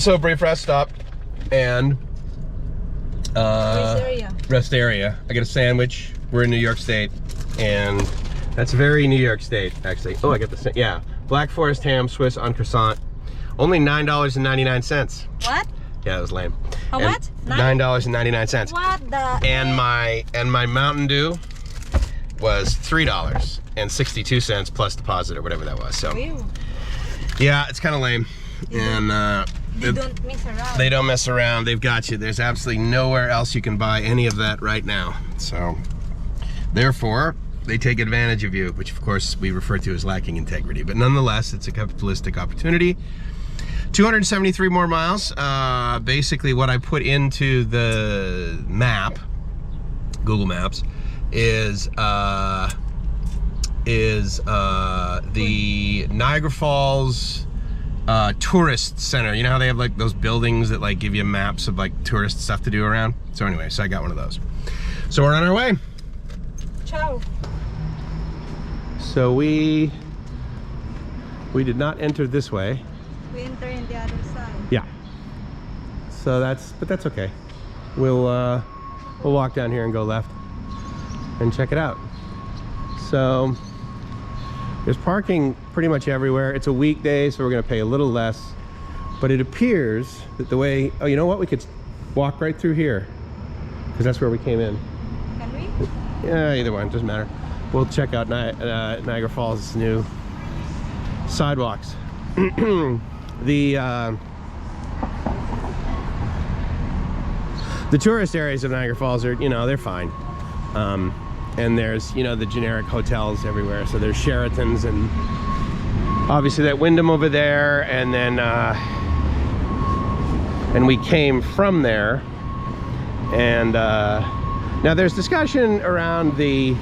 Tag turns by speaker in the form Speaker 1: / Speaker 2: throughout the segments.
Speaker 1: Also, a brief rest stop and rest area. I get a sandwich. We're in New York State, and that's very New York State, actually. Oh, I got the yeah. Black Forest ham, Swiss on croissant. Only $9.99.
Speaker 2: What?
Speaker 1: Yeah, that was lame.
Speaker 2: How much?
Speaker 1: $9.99.
Speaker 2: What the?
Speaker 1: And my Mountain Dew was $3.62 plus deposit or whatever that was. So yeah, it's kind of lame. And
Speaker 2: they don't mess around.
Speaker 1: They don't mess around. They've got you. There's absolutely nowhere else you can buy any of that right now. So therefore, they take advantage of you, which of course we refer to as lacking integrity. But nonetheless, it's a capitalistic opportunity. 273 more miles. Basically what I put into the map, Google Maps, is the Niagara Falls tourist center. You know how they have like those buildings that like give you maps of like tourist stuff to do around? So anyway, so I got one of those. So we're on our way.
Speaker 2: Ciao.
Speaker 1: So we did not enter this way.
Speaker 2: We enter in the other side.
Speaker 1: Yeah. So but that's okay. We'll walk down here and go left and check it out. So there's parking pretty much everywhere. It's a weekday, so we're gonna pay a little less. But it appears that the way, oh, you know what? We could walk right through here because that's where we came in.
Speaker 2: Can we?
Speaker 1: Yeah, either one, doesn't matter. We'll check out Niagara Falls' new sidewalks. The tourist areas of Niagara Falls are, you know, they're fine. And there's, you know, the generic hotels everywhere. So there's Sheraton's and obviously that Wyndham over there. And then, and we came from there. And now there's discussion around the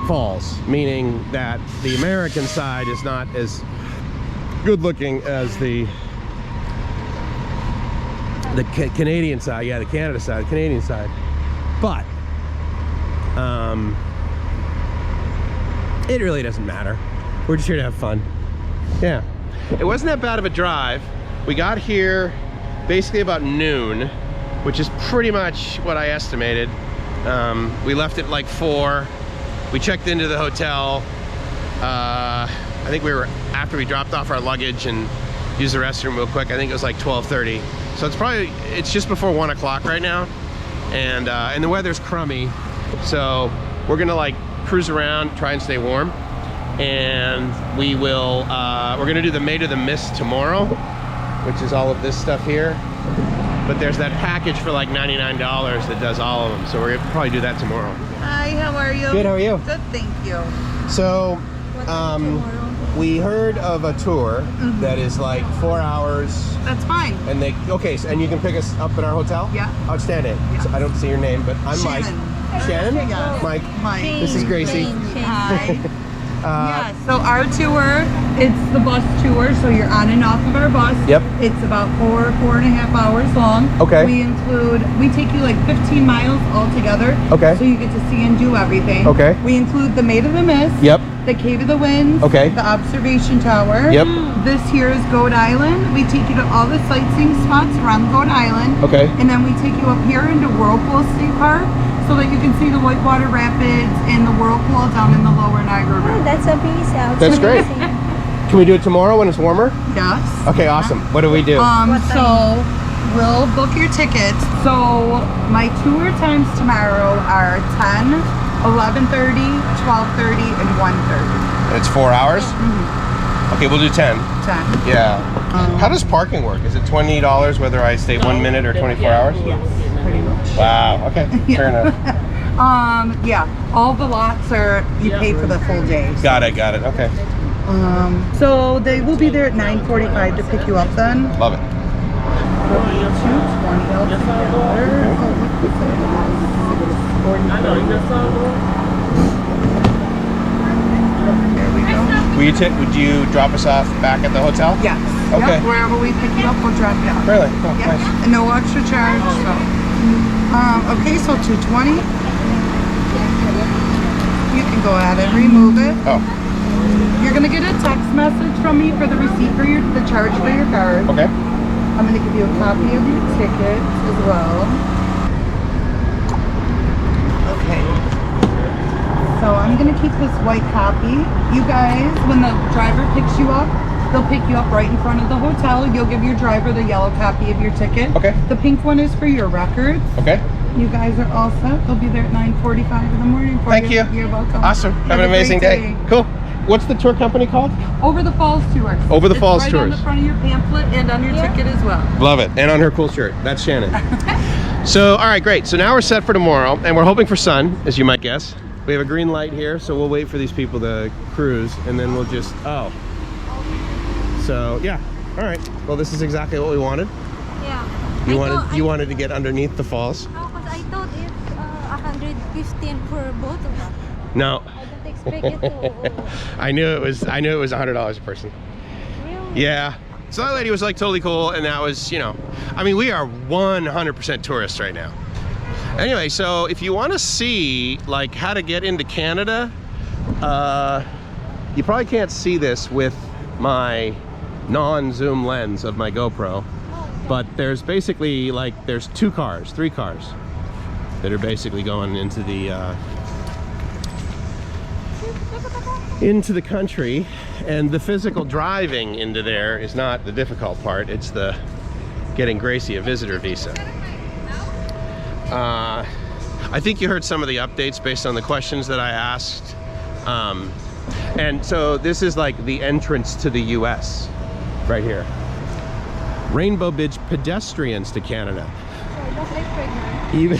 Speaker 1: falls, meaning that the American side is not as good looking as the Canadian side. Yeah, the Canada side, the Canadian side. But it really doesn't matter. We're just here to have fun. Yeah, it wasn't that bad of a drive. We got here basically about noon, which is pretty much what I estimated. We left at like 4. We checked into the hotel. I think we were, after we dropped off our luggage and used the restroom real quick, I think it was like 12:30. So it's just before 1 o'clock right now. And the weather's crummy. So we're gonna like cruise around, try and stay warm. And we will, we're gonna do the Maid of the Mist tomorrow, which is all of this stuff here. But there's that package for like $99 that does all of them. So we're gonna probably do that tomorrow.
Speaker 2: Hi, how are you?
Speaker 1: Good, how are you?
Speaker 2: Good, thank you.
Speaker 1: So, we heard of a tour that is like 4 hours.
Speaker 2: That's fine.
Speaker 1: And okay, so, and you can pick us up at our hotel?
Speaker 2: Yeah.
Speaker 1: Outstanding.
Speaker 2: Yeah.
Speaker 1: So I don't see your name, but I'm
Speaker 2: Shannon.
Speaker 1: Mike. Shannon?
Speaker 2: Yeah.
Speaker 1: Mike.
Speaker 2: Mike.
Speaker 1: This is Gracie.
Speaker 2: Hi. Yeah, so our tour, it's the bus tour, so you're on and off of our bus.
Speaker 1: Yep.
Speaker 2: It's about 4.5 hours long.
Speaker 1: Okay.
Speaker 2: We take you like 15 miles altogether.
Speaker 1: Okay.
Speaker 2: So you get to see and do everything.
Speaker 1: Okay.
Speaker 2: We include the Maid of the Mist.
Speaker 1: Yep.
Speaker 2: The Cave of the Winds.
Speaker 1: Okay.
Speaker 2: The Observation Tower.
Speaker 1: Yep.
Speaker 2: This here is Goat Island. We take you to all the sightseeing spots around Goat Island.
Speaker 1: Okay.
Speaker 2: And then we take you up here into Whirlpool State Park, so that you can see the Whitewater Rapids and the Whirlpool down in the lower Niagara River.
Speaker 3: Oh, that's a piece out.
Speaker 1: That's great. Can we do it tomorrow when it's warmer?
Speaker 2: Yes.
Speaker 1: Okay, awesome. What do we do?
Speaker 2: So we'll book your tickets. So my tour times tomorrow are 10, 11:30, 12:30, and 1:30.
Speaker 1: And it's 4 hours?
Speaker 2: Mm-hmm.
Speaker 1: Okay, we'll do 10.
Speaker 2: 10.
Speaker 1: Yeah. How does parking work? Is it $20 whether I stay 1 minute or 24 hours?
Speaker 2: Yes, pretty much.
Speaker 1: Wow, okay, fair enough.
Speaker 2: Yeah, all the lots are, you pay for the full day.
Speaker 1: Got it, okay.
Speaker 2: So they will be there at 9:45 to pick you up then.
Speaker 1: Love it.
Speaker 2: There we go.
Speaker 1: Would you drop us off back at the hotel?
Speaker 2: Yes.
Speaker 1: Okay.
Speaker 2: Yep, wherever we pick you up, we'll drop you off.
Speaker 1: Really? Oh,
Speaker 2: Yep.
Speaker 1: nice.
Speaker 2: And no extra charge. So. Okay, so 220. You can go ahead and remove it.
Speaker 1: Oh,
Speaker 2: You're gonna get a text message from me for the receipt for the charge for your card.
Speaker 1: okay.
Speaker 2: I'm going to give you a copy of your ticket as well. Okay. So I'm going to keep this white copy. You guys, when the driver picks you up, they'll pick you up right in front of the hotel. You'll give your driver the yellow copy of your ticket.
Speaker 1: Okay.
Speaker 2: The pink one is for your records.
Speaker 1: Okay.
Speaker 2: You guys are all set. They'll be there at 9:45 in the morning for
Speaker 1: Thank you.
Speaker 2: You're welcome.
Speaker 1: Awesome. Have an amazing day. Cool. What's the tour company called?
Speaker 2: Over the Falls Tours.
Speaker 1: Over the Falls
Speaker 2: right
Speaker 1: Tours.
Speaker 2: On the front of your pamphlet and on your ticket as well.
Speaker 1: Love it. And on her cool shirt. That's Shannon. So, all right, great. So now we're set for tomorrow, and we're hoping for sun, as you might guess. We have a green light here, so we'll wait for these people to cruise, and then we'll just, So, yeah. All right. Well, this is exactly what we wanted.
Speaker 3: Yeah.
Speaker 1: You wanted to get underneath the falls?
Speaker 3: No, because I thought it's 115 for both of us.
Speaker 1: No.
Speaker 3: I don't expect it to.
Speaker 1: I knew it was $100 a person.
Speaker 3: Really?
Speaker 1: Yeah. So that lady was like totally cool, and that was, you know, I mean, we are 100% tourists right now. Anyway, so if you want to see like how to get into Canada, you probably can't see this with my non-zoom lens of my GoPro, but there's basically like there's three cars that are basically going into the country, and the physical driving into there is not the difficult part. It's the getting Gracie a visitor visa. I think you heard some of the updates based on the questions that I asked. And so this is like the entrance to the US right here. Rainbow Bridge pedestrians to Canada. Even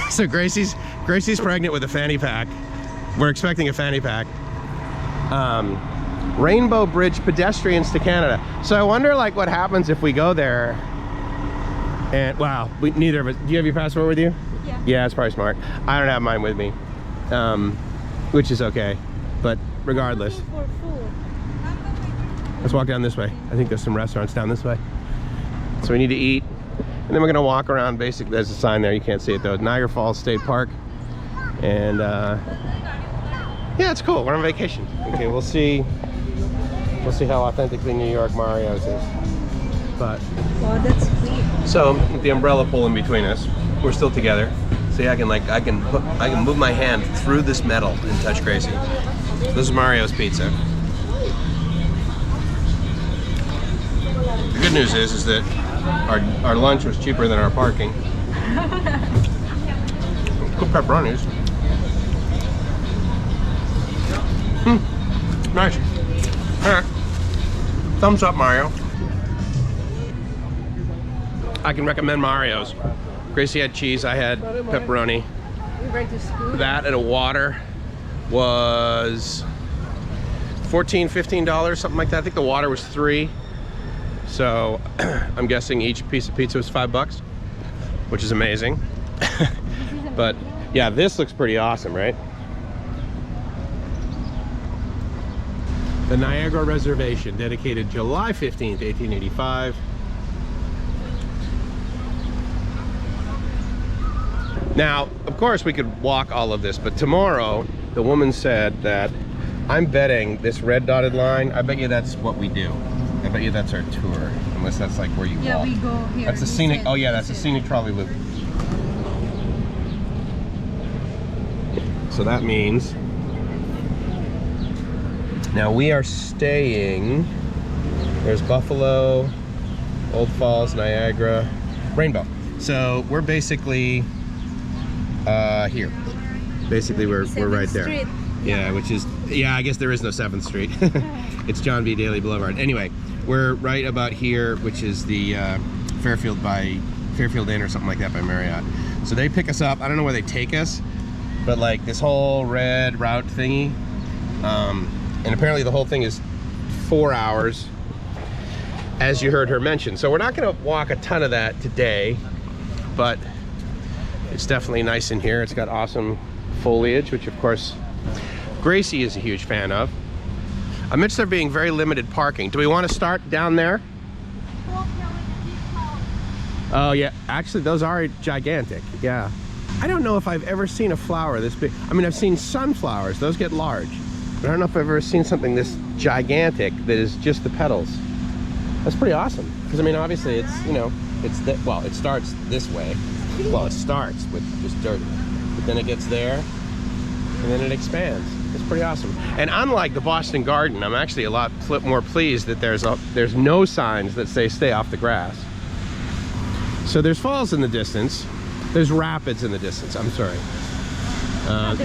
Speaker 1: so Gracie's pregnant with a fanny pack. We're expecting a fanny pack. Rainbow Bridge pedestrians to Canada. So I wonder like what happens if we go there and wow, neither of us. Do you have your passport with you?
Speaker 3: Yeah.
Speaker 1: Yeah, it's probably smart. I don't have mine with me, which is okay. But regardless,
Speaker 3: For food.
Speaker 1: let's walk down this way. I think there's some restaurants down this way. So we need to eat, and then we're gonna walk around. Basically, there's a sign there. You can't see it though. Niagara Falls State Park, and yeah, it's cool. We're on vacation. Okay, we'll see how authentically New York Mario's is. But
Speaker 3: Oh, that's sweet.
Speaker 1: so with the umbrella pulling between us, we're still together. See, I can move my hand through this metal and touch Gracie. This is Mario's Pizza. The good news is that our lunch was cheaper than our parking. Cool pepperonis. Nice. All right. Thumbs up, Mario. I can recommend Mario's. Gracie had cheese, I had pepperoni.
Speaker 3: We went to school.
Speaker 1: That and a water was $14–15, something like that. I think the water was $3. So I'm guessing each piece of pizza was $5, which is amazing. But yeah, this looks pretty awesome, right? The Niagara Reservation, dedicated July 15th, 1885. Now, of course, we could walk all of this, but tomorrow, the woman said that I'm betting this red dotted line, I bet you that's what we do. I bet you that's our tour, unless that's like where you walk.
Speaker 2: Yeah, we go here.
Speaker 1: That's a scenic, oh yeah, that's a scenic trolley loop. So that means, now we are staying, there's Buffalo, Old Falls, Niagara, Rainbow. So we're basically here. Basically we're right there.
Speaker 3: Street.
Speaker 1: Yeah, which is, yeah, I guess there is no 7th Street. It's John B. Daly Boulevard. Anyway, we're right about here, which is the Fairfield Inn or something like that by Marriott. So they pick us up. I don't know where they take us, but like this whole red route thingy, and apparently the whole thing is 4 hours, as you heard her mention. So we're not gonna walk a ton of that today, but it's definitely nice in here. It's got awesome foliage, which of course Gracie is a huge fan of. I mentioned there being very limited parking. Do we want to start down there? Oh yeah, actually those are gigantic, yeah. I don't know if I've ever seen a flower this big. I mean, I've seen sunflowers, those get large. But I don't know if I've ever seen something this gigantic that is just the petals. That's pretty awesome. Because I mean, obviously, it's, you know, it's that, well, it starts this way. Well, it starts with just dirt, but then it gets there, and then it expands. It's pretty awesome. And unlike the Boston Garden, I'm actually a lot more pleased that there's no signs that say stay off the grass. So there's falls in the distance. There's rapids in the distance, I'm sorry.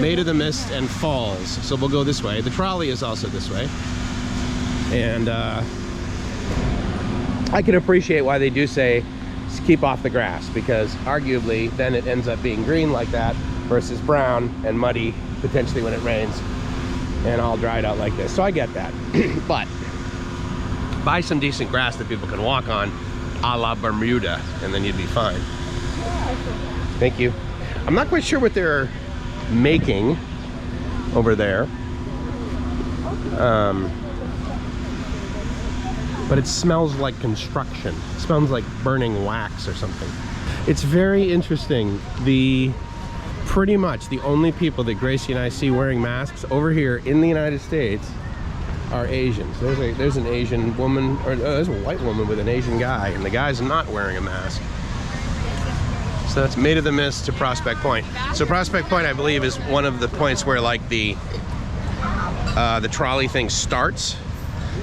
Speaker 1: Made of the Mist and falls. So we'll go this way. The trolley is also this way. And I can appreciate why they do say keep off the grass, because arguably then it ends up being green like that versus brown and muddy potentially when it rains and all dried out like this. So I get that. But buy some decent grass that people can walk on, a la Bermuda, and then you'd be fine. Thank you. I'm not quite sure what they're making over there, but it smells like construction. It smells like burning wax or something. It's very interesting. Pretty much the only people that Gracie and I see wearing masks over here in the United States are Asians. There's an Asian woman, or there's a white woman with an Asian guy, and the guy's not wearing a mask. So that's Made of the Mist to Prospect Point. So Prospect Point, I believe, is one of the points where like the trolley thing starts,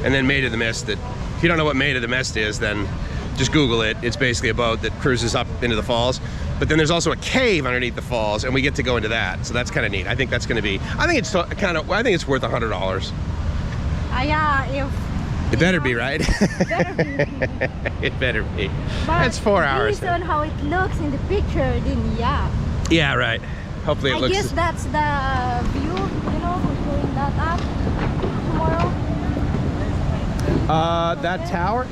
Speaker 1: and then Made of the Mist, that if you don't know what Made of the Mist is, then just Google it. It's basically a boat that cruises up into the falls. But then there's also a cave underneath the falls, and we get to go into that. So that's kind of neat. I think that's going to be, I think it's worth $100.
Speaker 3: Yeah,
Speaker 1: It better be, right? It better be.
Speaker 3: But
Speaker 1: it's 4 hours.
Speaker 3: based on how it looks in the picture, then yeah.
Speaker 1: Yeah, right. Hopefully it looks.
Speaker 3: I guess that's the view, you know, we're going that up tomorrow.
Speaker 1: That tower?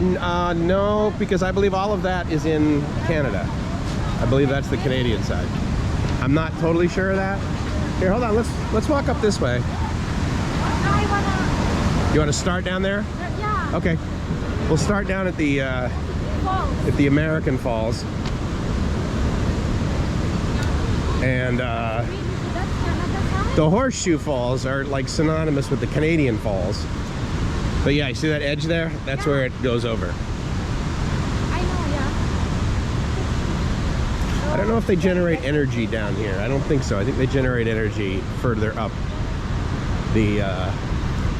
Speaker 1: No, because I believe all of that is in Canada. I believe that's the Canadian side. I'm not totally sure of that. Here, hold on. Let's walk up this way. You want to start down there?
Speaker 3: Yeah.
Speaker 1: Okay. We'll start down at the American Falls. And the Horseshoe Falls are like synonymous with the Canadian Falls. But yeah, you see that edge there? That's where it goes over.
Speaker 3: I know, yeah.
Speaker 1: I don't know if they generate energy down here. I don't think so. I think they generate energy further up the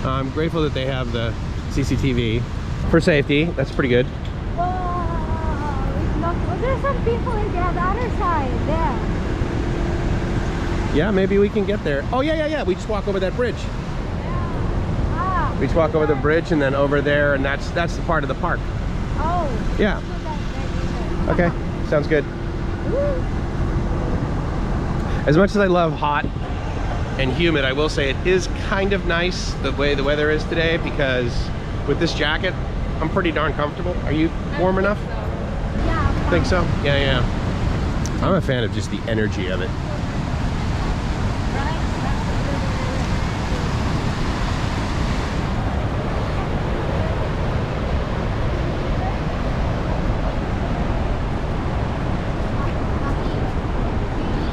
Speaker 1: I'm grateful that they have the CCTV for safety. That's pretty good.
Speaker 3: Well, there's some people in the other side there.
Speaker 1: Yeah, maybe we can get there. Oh, yeah. We just walk over that bridge.
Speaker 3: Yeah.
Speaker 1: We just walk over the bridge and then over there, and that's the part of the park.
Speaker 3: Oh.
Speaker 1: Yeah. Okay, sounds good. As much as I love hot and humid, I will say it is kind of nice the way the weather is today, because with this jacket, I'm pretty darn comfortable. Are you warm enough?
Speaker 3: Yeah.
Speaker 1: Think so? Yeah. I'm a fan of just the energy of it.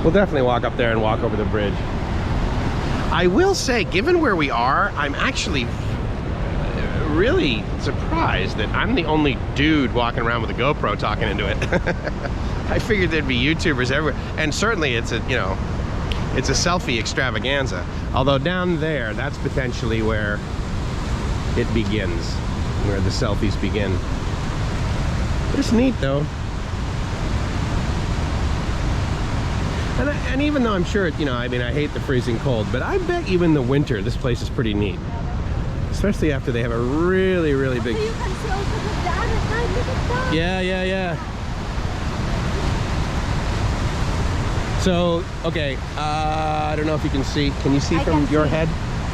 Speaker 1: We'll definitely walk up there and walk over the bridge. I will say, given where we are, I'm actually really surprised that I'm the only dude walking around with a GoPro talking into it. I figured there'd be YouTubers everywhere, and certainly it's a selfie extravaganza. Although down there, that's potentially where it begins, where the selfies begin. But it's neat though. And even though I'm sure, I mean, I hate the freezing cold, but I bet even in the winter, this place is pretty neat. Especially after they have a really, really big...
Speaker 3: So you can see also the other side, look at that.
Speaker 1: Yeah. So, okay, I don't know if you can see. Can you see from your head?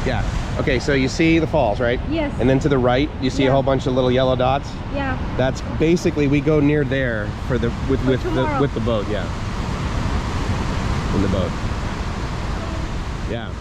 Speaker 1: Yeah. Okay, so you see the falls, right?
Speaker 3: Yes.
Speaker 1: And then to the right, you see a whole bunch of little yellow dots?
Speaker 3: Yeah.
Speaker 1: That's basically, we go near there for the with the boat, yeah. In the boat. Yeah.